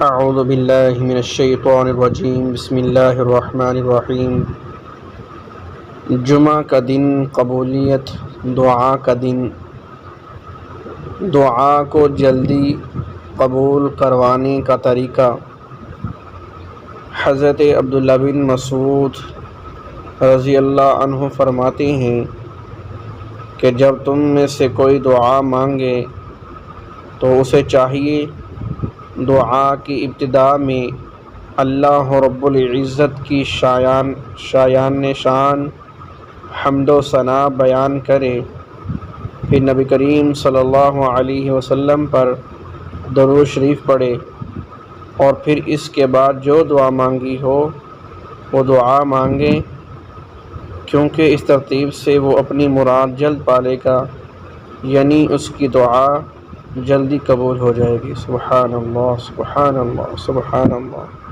اعوذ باللہ من الشیطان الرجیم بسم اللہ الرحمن الرحیم۔ جمعہ کا دن، قبولیت دعا کا دن۔ دعا کو جلدی قبول کروانے کا طریقہ۔ حضرت عبداللہ بن مسعود رضی اللہ عنہ فرماتے ہیں کہ جب تم میں سے کوئی دعا مانگے تو اسے چاہیے دعا کی ابتدا میں اللہ رب العزت کی شایان شان حمد و ثنا بیان کرے، پھر نبی کریم صلی اللہ علیہ وسلم پر درود شریف پڑھے، اور پھر اس کے بعد جو دعا مانگی ہو وہ دعا مانگے، کیونکہ اس ترتیب سے وہ اپنی مراد جلد پالے گا، یعنی اس کی دعا جلدی قبول ہو جائے گی۔ سبحان اللہ، سبحان اللہ، سبحان اللہ۔